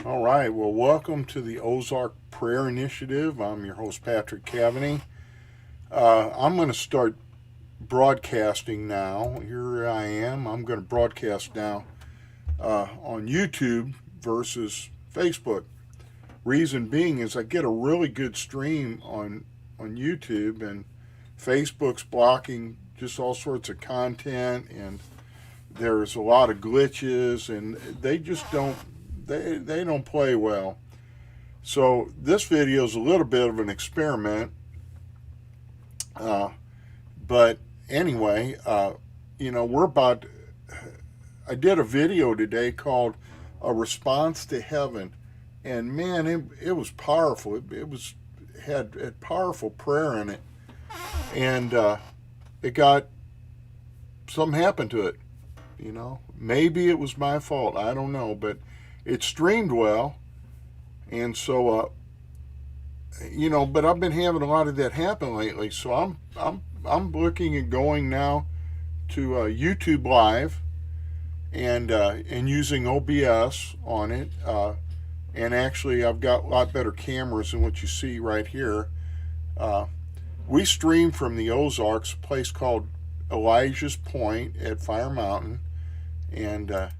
All right. Well, welcome to the Ozark Prayer Initiative. I'm your host, Patrick Cavany. I'm going to start broadcasting now. Here I am. I'm going to broadcast now on YouTube versus Facebook. Reason being is I get a really good stream on YouTube, and Facebook's blocking just all sorts of content, and there's a lot of glitches, and they just don't don't play well. So this video is a little bit of an experiment, uh, but anyway, we're about. I did a video today called "A Response to Heaven," and man, it was powerful. It had powerful prayer in it, and it got something happened to it. Maybe it was my fault. I don't know, but it streamed well, and so but I've been having a lot of that happen lately. So I'm looking at going now to YouTube Live and using OBS on it. And actually, I've got a lot better cameras than what you see right here. We stream from the Ozarks, a place called Elijah's Point at Fire Mountain, and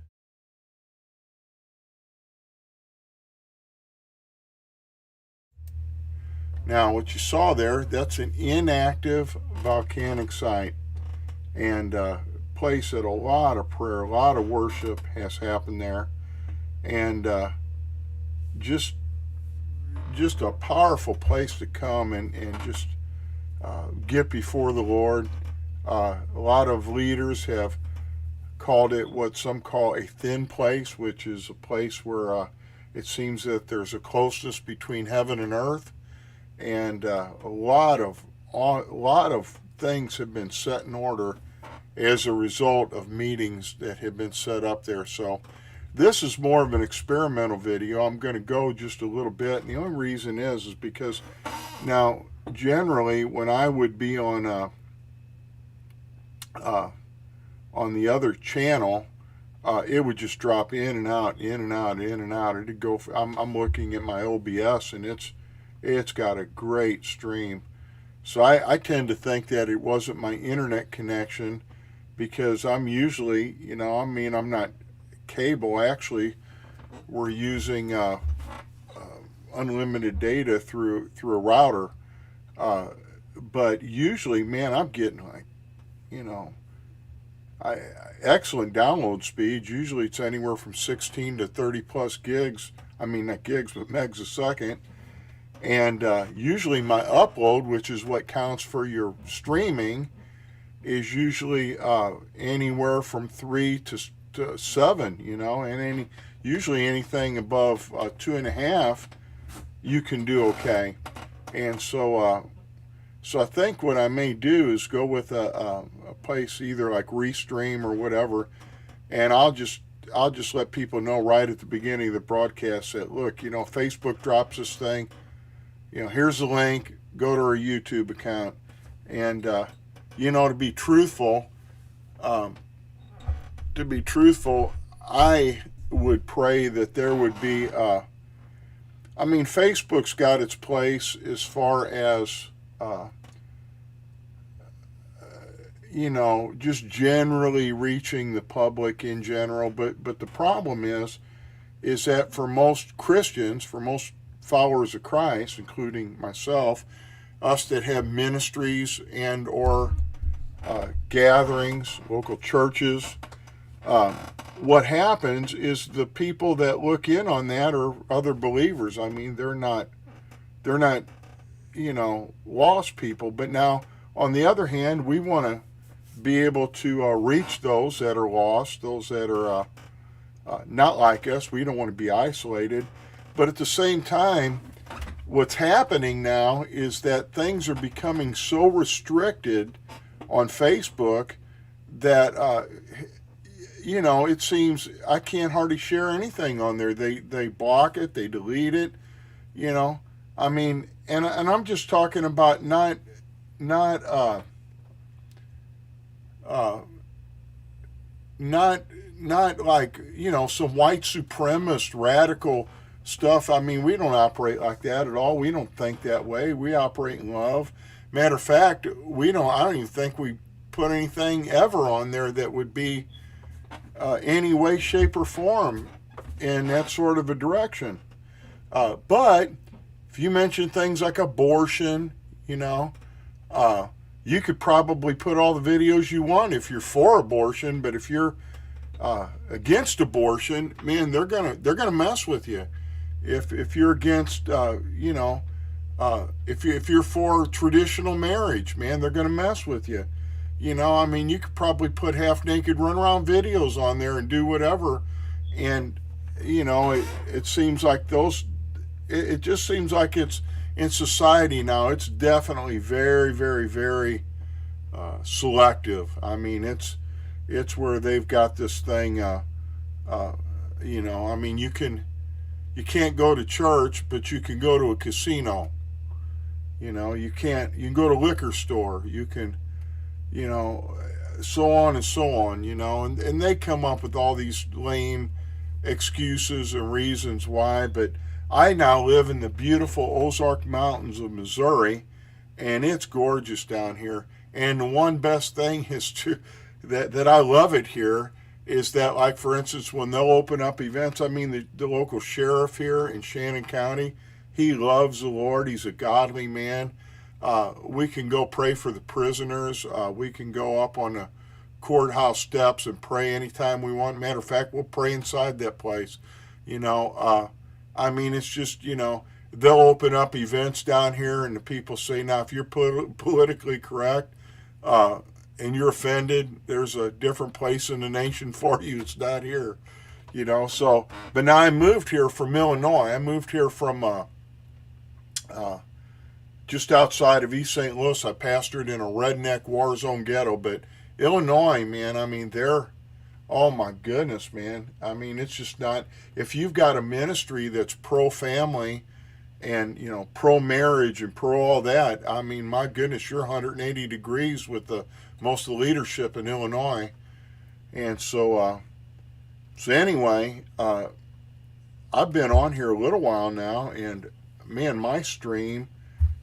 now what you saw there, that's an inactive volcanic site, and place that a lot of prayer, a lot of worship has happened there, and just a powerful place to come and just get before the Lord. A lot of leaders have called it what some call a thin place, which is a place where it seems that there's a closeness between heaven and earth, and a lot of things have been set in order as a result of meetings that have been set up there. So this is more of an experimental video. I'm going to go just a little bit, and the only reason is because now generally when I would be on the other channel, it would just drop in and out, in and out, in and out. It'd go. I'm looking at my OBS, and it's got a great stream. So I tend to think that it wasn't my internet connection, because I'm usually, I'm not cable. Actually, we're using unlimited data through a router. But usually, man, I'm getting excellent download speeds. Usually it's anywhere from 16 to 30 plus gigs. I mean, not gigs, but megs a second. And usually my upload, which is what counts for your streaming, is usually anywhere from 3 to 7, and usually anything above 2.5, you can do okay. And so I think what I may do is go with a place either like Restream or whatever, and I'll just let people know right at the beginning of the broadcast that, look, Facebook drops this thing, here's the link, go to our YouTube account, and to be truthful, I would pray that there would be. Facebook's got its place as far as just generally reaching the public in general. But the problem is that for most Christians, for most followers of Christ, including myself, us that have ministries and or gatherings, local churches, what happens is the people that look in on that are other believers. They're not lost people. But now, on the other hand, we want to be able to reach those that are lost, those that are not like us. We don't want to be isolated. But at the same time, what's happening now is that things are becoming so restricted on Facebook that it seems I can't hardly share anything on there. They block it, they delete it. And I'm just talking about not like, some white supremacist radical stuff. I mean, we don't operate like that at all. We don't think that way. We operate in love. Matter of fact, we don't. I don't even think we put anything ever on there that would be any way, shape, or form in that sort of a direction. But if you mention things like abortion, you know, you could probably put all the videos you want if you're for abortion. But if you're against abortion, man, they're gonna mess with you. If you're against, you know, if you're for traditional marriage, man, they're gonna mess with you. You know, I mean, you could probably put half naked run around videos on there and do whatever, and you know, it seems like those. It just seems like it's in society now. It's definitely very, very, very selective. I mean, it's where they've got this thing. You know, I mean, you can't go to church, but you can go to a casino. You know, you can go to a liquor store. You can, you know, so on and so on. You know, and they come up with all these lame excuses and reasons why, but I now live in the beautiful Ozark Mountains of Missouri, and it's gorgeous down here. And the one best thing is that I love it here is that, like, for instance, when they'll open up events, I mean, the local sheriff here in Shannon County, he loves the Lord. He's a godly man. We can go pray for the prisoners. We can go up on the courthouse steps and pray anytime we want. Matter of fact, we'll pray inside that place. You know, I mean, it's just, you know, they'll open up events down here and the people say, now, if you're politically correct and you're offended, there's a different place in the nation for you. It's not here, you know. So, but now I moved here from Illinois. I moved here from just outside of East St. Louis. I pastored in a redneck war zone ghetto, but Illinois, man, I mean, oh my goodness, man. I mean, it's just not, if you've got a ministry that's pro-family and, you know, pro-marriage and pro all that, I mean, my goodness, you're 180 degrees with most of the leadership in Illinois. And so anyway, I've been on here a little while now, and man, my stream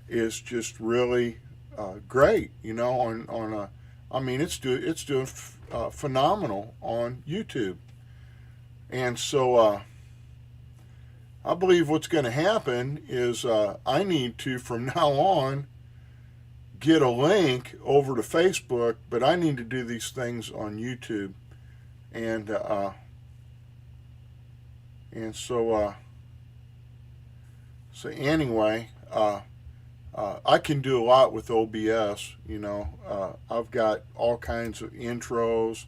is just really great, you know, on a, I mean, it's doing phenomenal on YouTube. And so I believe what's going to happen is I need to, from now on, get a link over to Facebook, but I need to do these things on YouTube. And so anyway, I can do a lot with OBS, you know. I've got all kinds of intros.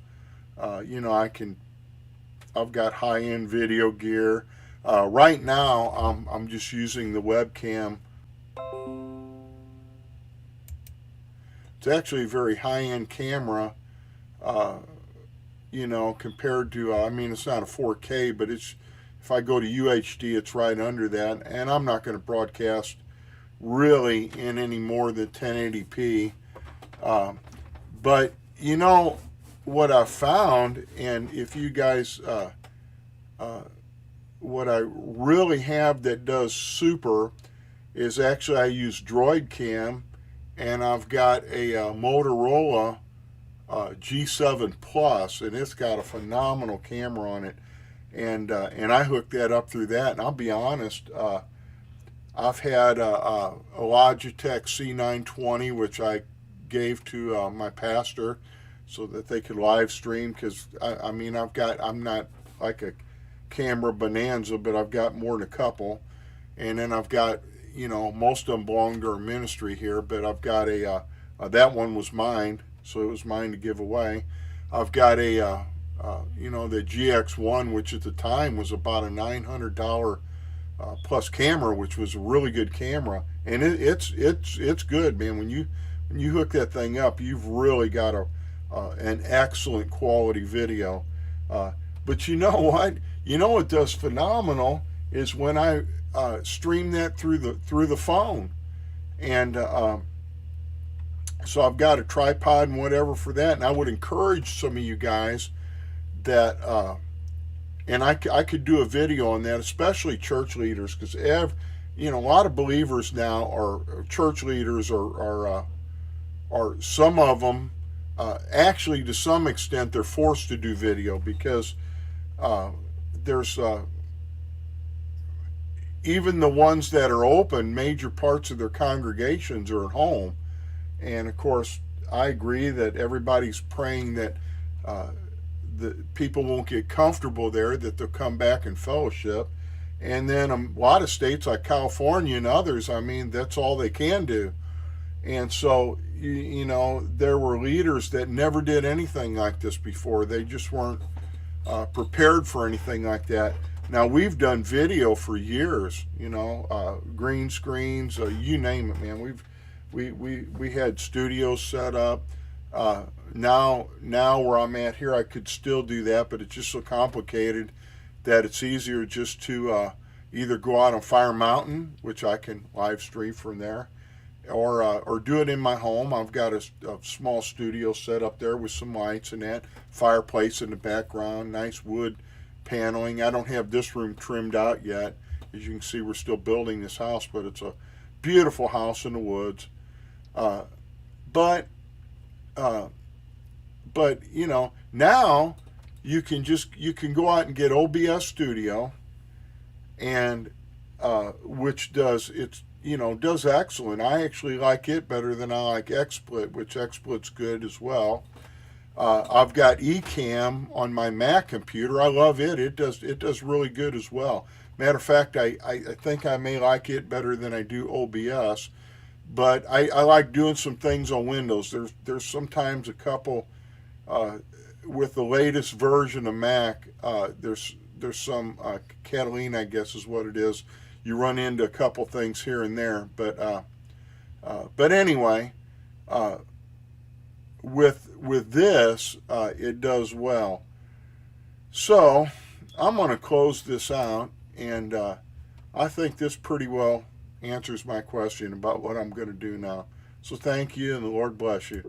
You know, I've got high-end video gear. Right now, I'm just using the webcam. It's actually a very high-end camera, you know, compared to, I mean, it's not a 4K, but if I go to UHD, it's right under that. And I'm not going to broadcast really in any more than 1080p. But you know what I found, and if you guys, what I really have that does super is actually I use Droid Cam, and I've got a Motorola G7 Plus, and it's got a phenomenal camera on it, and I hooked that up through that. And I'll be honest, I've had a Logitech C920, which I gave to my pastor so that they could live stream, because I mean, I'm not like a camera bonanza, but I've got more than a couple. And then I've got, you know, most of them belong to our ministry here, but I've got that one was mine, so it was mine to give away. I've got you know, the GX1, which at the time was about a $900 plus camera, which was a really good camera, and it's good, man. When you hook that thing up, you've really got an excellent quality video. But you know what? You know what does phenomenal is when I stream that through the phone, and so I've got a tripod and whatever for that. And I would encourage some of you guys that And I could do a video on that, especially church leaders, because a lot of believers now are church leaders, are some of them actually, to some extent, they're forced to do video because there's even the ones that are open, major parts of their congregations are at home. And of course, I agree that everybody's praying that the people won't get comfortable there, that they'll come back and fellowship. And then a lot of states like California and others, I mean, that's all they can do. And so, there were leaders that never did anything like this before. They just weren't prepared for anything like that. Now, we've done video for years, green screens, you name it, man. We had studios set up. Now where I'm at here, I could still do that, but it's just so complicated that it's easier just to either go out on Fire Mountain, which I can live stream from there, or do it in my home. I've got a small studio set up there with some lights and that, fireplace in the background, nice wood paneling. I don't have this room trimmed out yet. As you can see, we're still building this house, but it's a beautiful house in the woods. But now you can go out and get OBS Studio, and which does excellent. I actually like it better than I like XSplit, which XSplit's good as well. I've got Ecamm on my Mac computer. I love it. It does really good as well. Matter of fact, I think I may like it better than I do OBS. But I like doing some things on Windows. There's sometimes a couple with the latest version of Mac. There's some Catalina, I guess is what it is. You run into a couple things here and there, but anyway, with this, it does well. So I'm going to close this out, and I think this pretty well answers my question about what I'm going to do now. So thank you, and the Lord bless you.